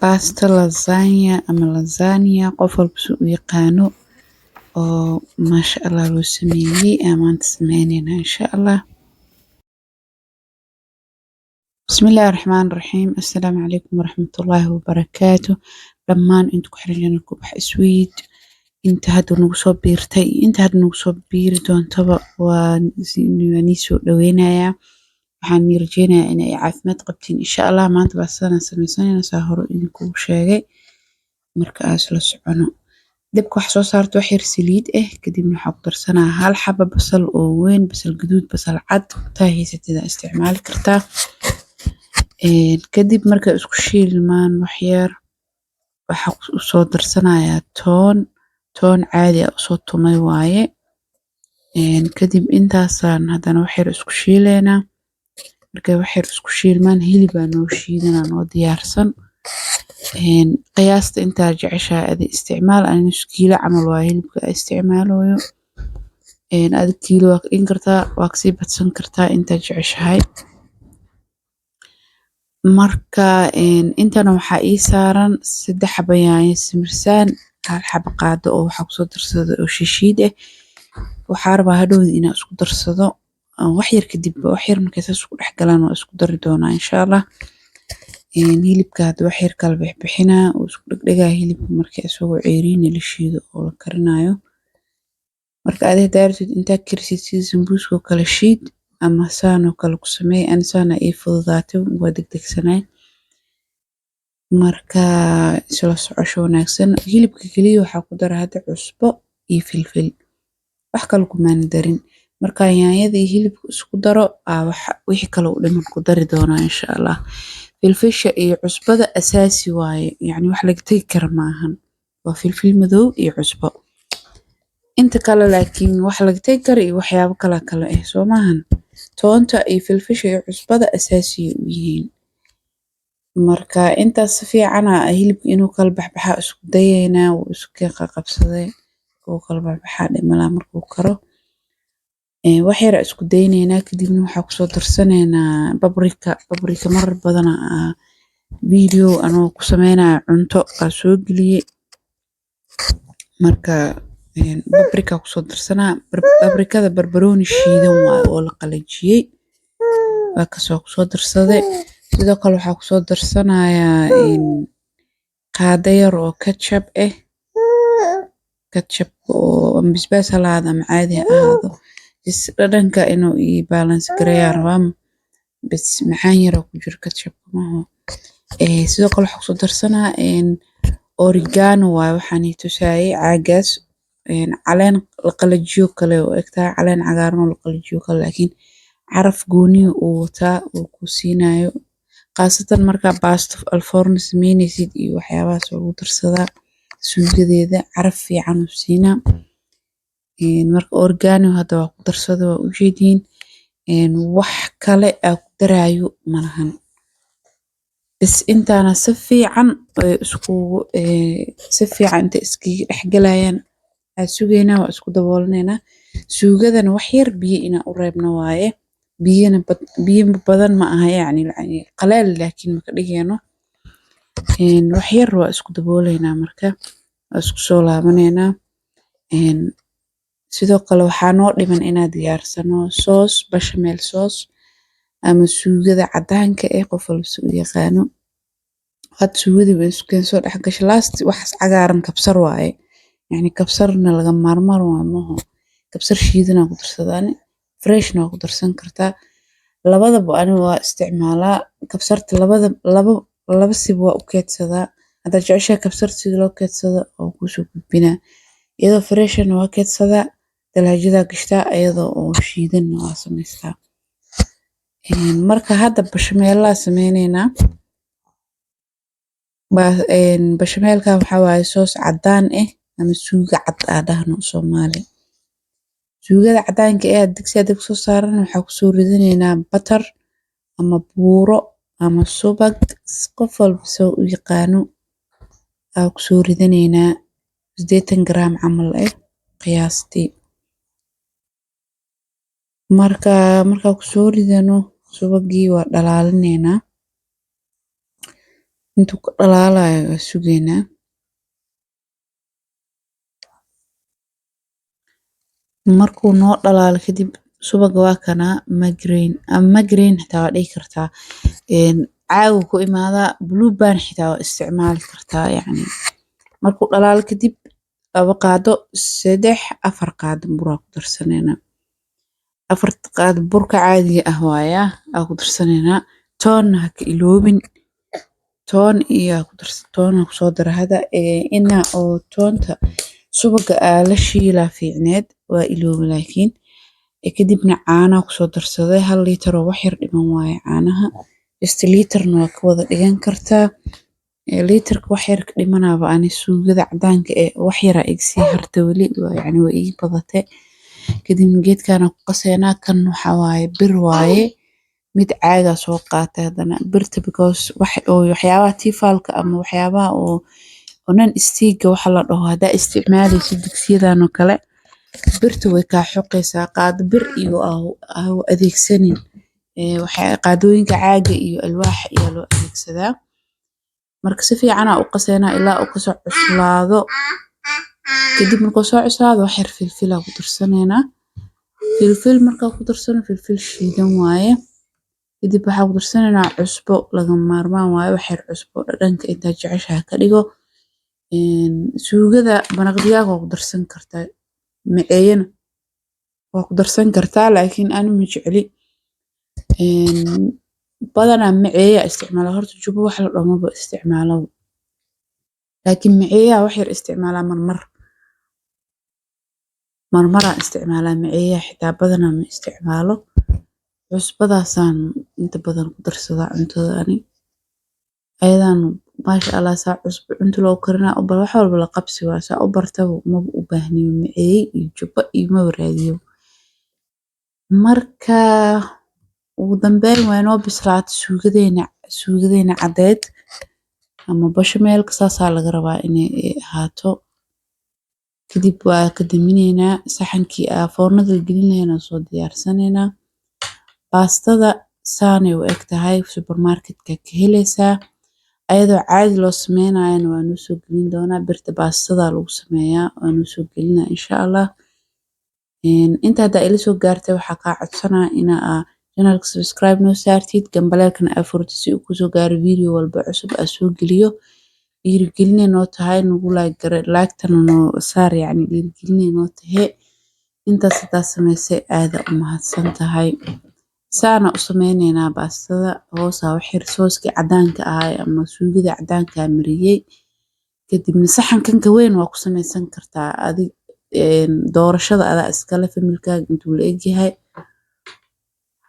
باستا لازانيا أما لازانيا قفل بسوء يقانو ما شاء الله لو سميني أمان تسمينينا إن شاء الله. بسم الله الرحمن الرحيم. السلام عليكم ورحمة الله وبركاته. لما انتو حرجين الكوبح اسويد انت هادو نوصو بيرتي انت هادو نوصو بير دون طبق ونيسو دوينايا waxaan rajeynayaa inay caafimaad qabtiin insha Allah. maanta baa sana sameysanaynaa saa hore idinku sheegay. marka aan isla socono dabka wax soo saarto wax yar saliid kadibna waxaan ku darsanaa hal xabo basal oo weyn, basal gaduud, basal cad taa haysatida isticmaali kartaa. kadib marka isku shiilmaan wax yar waxaan u soo darsanayaa toon caadi ah soo tumay waaye. kadib intaasaan haddana wax yar isku shiileynaa. markay wax yar isku shiilmaan hilib aan noo shiidanaa noo diyaarsan. qiyaasta intaa jeceshahay adi isticmaal. ani nus kiilo camal waa hilibka isticmaalayo. adi kiilo waa ka dhigin kartaa, waa kasii badsan kartaa intaa jeceshahay. marka intana waxaa ii saaran 3 xabo yaanyo simirsaan, 1 xabo qaado oo waxaa kusoo darsada oo shishiid waxaa rabaa hadhowda inaa isku darsado wax yar kadib wax yar markay saas isku dhex galaan waa isku dari doonaa insha Allah. hilibka hadda wax yar kala bixinaa oo isku dhagdhagaa hilibka markay isagoo ceeriin la shiido oo la karinayo. marka aad daartid inta kirsid sida sambuuska kala shiid ama saan oo kale ku sameey. aan saana ii fududaatay waa degdegsanay. marka isla socosho wanaagsan. hilibka kaliya waxaa ku daraa hadda cusbo iyo filfil, wax kale kuma darin. marka yaanyada iyo hilibka isku daro wixii kale u dhiman ku dari doonaa insha Allah. filfisha iyo cusbada asaasi waaye, yani wax laga tagi karo maahan. waa filfil madow iyo cusbo. inta kale laakiin wax laga tagi karo iyo waxyaabo kale soo maahan. toonta iyo filfisha iyo cusbada asaasi u yihiin. marka intaas si fiican hilibka inuu kala baxbaxa isku dayeynaa oo isku qabsaday oo kala baxbaxa dhimala markuu karo. wax yar isku daynaynaa kadibna waxaa kusoo darsanaynaa babrika marar badan video anoo ku sameynaa cunto soo geliyay. marka babrika kusoo darsanaa. babrikada barbarooni shiidan waaye oo la qalajiyay waa kasoo kusoo darsaday. sidoo kale waxaa kusoo darsanayaa qaado yar oo ketchup oo bisbaas halaada ama caadi ahaado dhadhanka inuu ii balance gareeyaa rabaa. bas macaan yar oo ku jiro ketchup maaha. sidoo kale waxaa kusoo darsanaa oregano waaye waxaan tusaayay caagaas. caleen la qalajiyo kale oo egtaa caleen cagaaran oo la qalajiyo kale laakiin caraf gooni uu wataa oo ku siinayo. qaasatan marka baasto alforno sameynaysid iyo waxyaabahaas oo lagu darsadaa suugadeeda caraf fiican u siinaa. marka oregano hadda waa ku darsada waa u jeediin. wax kale ku daraayo malahan. bas intaana si fiican inta iskiga dhex galayaan suugeena waa isku daboolneena. suugadana wax yar biyo inaa u reebno waaye. biyo badan ma aha yani qaleel laakiin ma ka dhigayno. wax yar waa isku dabooleynaa marka waa isku soo laabaneena. sidoo kale waxaa noo dhiman inaa diyaarsano soos bechamel sauce ama suugada cadaanka qof walba u yaqaano. had suugada way isku soo dhex gashay last wax cagaaran kabsar waaye. yani kabsarna laga maarmaan waa maaha. kabsar shiidan ku darsadaan freshna ku darsan kartaa. labadaba ani waa isticmaalaa. kabsarta laba sib waa u keedsadaa. hadda jeceshahay kabsarta sida loo keedsado oo ku soo gudbinaa. iyadoo freshna waa keedsadaa talaajada gashtaa iyadoo oo shiidan waa samaystaa. marka hadda bashameelna sameyneynaa. bashameelka waxa waaye soos cadaan ama suuga cad dhahno Soomaali. suugada cadaanka digsiga dab soo saaran waxaa ku soo ridaneynaa butter ama buuro ama subag qof walba soo u yaqaano ku soo ridaneynaa 80 gram camal qiyaastii. marka ku soo ridano subagii waa dhalaalinaynaa. intuu ka dhalaalayo waa sugaynaa. Markuu noo dhalaalo kadib subaga waa kanaa migraine ama migraine xitaa waa dhihi kartaa. Caagu ku imaadaa blue band xitaa waa isticmaali kartaa yacni. Markuu dhalaalo kadib 2 qaado 3 4 qaado buraa ku darsaneynaa. 4 qaado burka caadiga ah waaya aa ku darsaneynaa. Toonna ha ka iloobin. Toon iyo toon ku soo dara hada ina oo toonta subaga la shiilaa fiicneed waa iloobi laakiin kadibna caana ku soo darsaday 1 litir oo wax yar dhiman waaye caanaha. litirna waa ka wada dhigan kartaa. litirka wax yar ka dhimanaaba ani suugada cadaanka wax yar igsi harta wali yani way ii badatay. kadibna geedkana ku qaseynaa kan waxa waaye bir waaye mid caaga soo qaatay hadana birta because waxyaabaha tifaalka ama waxyaabaha oo non stick waxa la dhaho hada isticmaalaysid digsiyadan oo kale birta way ka xoqaysaa qaad bir iyo adeegsanin waxa qaadooyinka caaga iyo alwaax iyo loo adeegsadaa. marka si fiican u qaseynaa ilaa uu ka soo cuslaado. kadib markuu soo cuslaado wax yar filfil ku darsaneynaa. filfil marka ku darsano filfil shiidan waaye. kadib waxa ku darsaneynaa cusbo laga maarmaan waaye wax yar cusbo dhadhanka inta jeceshahay ka dhigo. suugada banaqdiyaga ku darsan kartaa. maceeyana waa ku darsan kartaa laakiin aan ma jecli. badanaa maceeya isticmaala horta jubo wax la dhaho ma isticmaalo. laakiin maceeya wax yar isticmaala marmara isticmaala maceeya xitaa badanaa ma isticmaalo. cusbadaasaan inta badan ku darsadaa cuntada ani. ayadan maasha Allah saa cusbo cunto loo karina wax walba la qabsi waa saa u bartaba ma u baahniyo maceey iyo jubo iyo ma raadiyo. marka ugu dambeyn waa inoo bislaatay suugadeena cadeed ama bashameelka saasaa laga rabaa inay ahaato. kadib waa ka daminaynaa saxankii foornada gelinayna soo diyaarsaneynaa. baastada saanay u eg tahay supermarketka ka helaysaa. ayadoo caadi loo sameynayana waa noo soo gelin doonaa birta baastada lagu sameeyaa waa noo soo gelinaa insha Allah. inta hadda ila soo gaartay waxaa kaa codsanaa ina channelka subscribe noo saartid gambaleelkana furtid si uu ku soo gaaro video walba cusub soo geliyo. dhiirigelinay noo tahay nagu like-tana noo saar yani dhiirigelinay noo tahay. intaas hadaa samaysay aad u mahadsan tahay. saana u sameyneynaa baastada hoosa wax yar sooski cadaanka ahay ama suugada cadaanka mariyay. kadibna saxankan ka weyn waa ku sameysan kartaa adig doorashada adaa iskale familkaaga intuu la egyahay.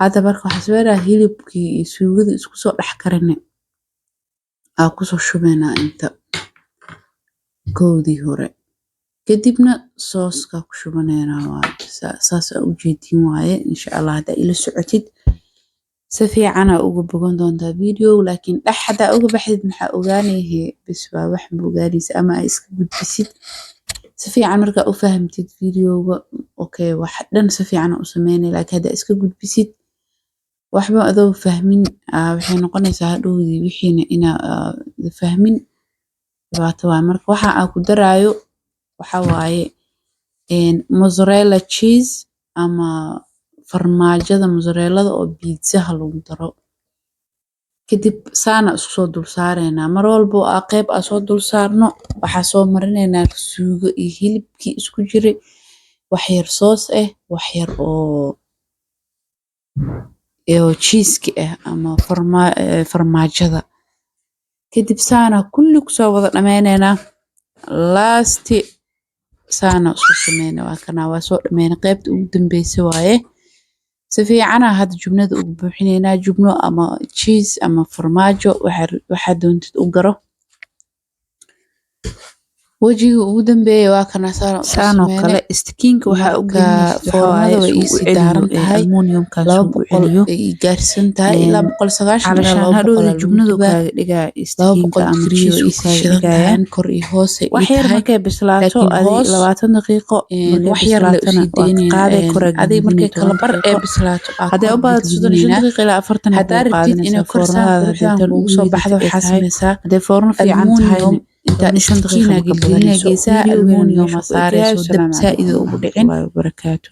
hadda marka waxaa sameynaa hilibkii iyo suugada isku soo dhex karinay ku soo shubaynaa inta koodii hore. kadibna sooska ku shubaneynaa waa saas u jeedin waaye insha Allah hadda ila socotid si fiican uga bogan doontaa video laakiin dhaxda uga baxid maxaa ogaanayay bis waa wax bogaadis ama iska gudbisid si fiican marka u fahamtid videoga okay wax dhan si fiican u sameynay laakiin hadda iska gudbisid waxba adoo fahmin waxay noqonaysaa hadhoodii wixiina ina fahmin dhibaato waa marka waxa aan ku daraayo waxa waaye mozzarella cheese ama farmaajada mozzarellada oo pizza lagu daro. kadib saana isku soo dul saareynaa mar walba qayb soo dul saarno waxaa soo marineynaa suugo iyo hilibkii isku jiray wax yar soos wax yar oo cheese ama farmaajada. kadib saana kulli ku soo wada dhameyneynaa last saana isku sameynaa waa kana waa soo dhameynaa qaybta ugu dambeysay waaye. si fiican hadda jubnada ugu buuxineynaa jubno ama cheese ama farmaajo waxa doontid u garo. wajiga ugu dambeeyay waa kana saano kale istikiinka waxa u gelinaysid foornada way ii daaran tahay aluminiumkaas uu 200 celiyo ay gaarsan tahay ilaa 190 علشان ilaa هادو 200 jubnadu kaaga dhigaa istikiinka ama cheese kaaga dhigaya kor iyo hoose ay wax yar tahay markay bislaato laakiin adi hoos 20 daqiiqo wax yar la usii qaaday koraag adi markay kala bar ee bislaato hadee u baad 35 daqiiqo ilaa 40 hadaa rabtid inay korsaan quruxdan kugu soo baxdo waxaa sameysaa hadee foorno fiican tahay inta istikiina gelinaysa geesaha aluminium saarayso dab saa'id ugu dhicin barakaatu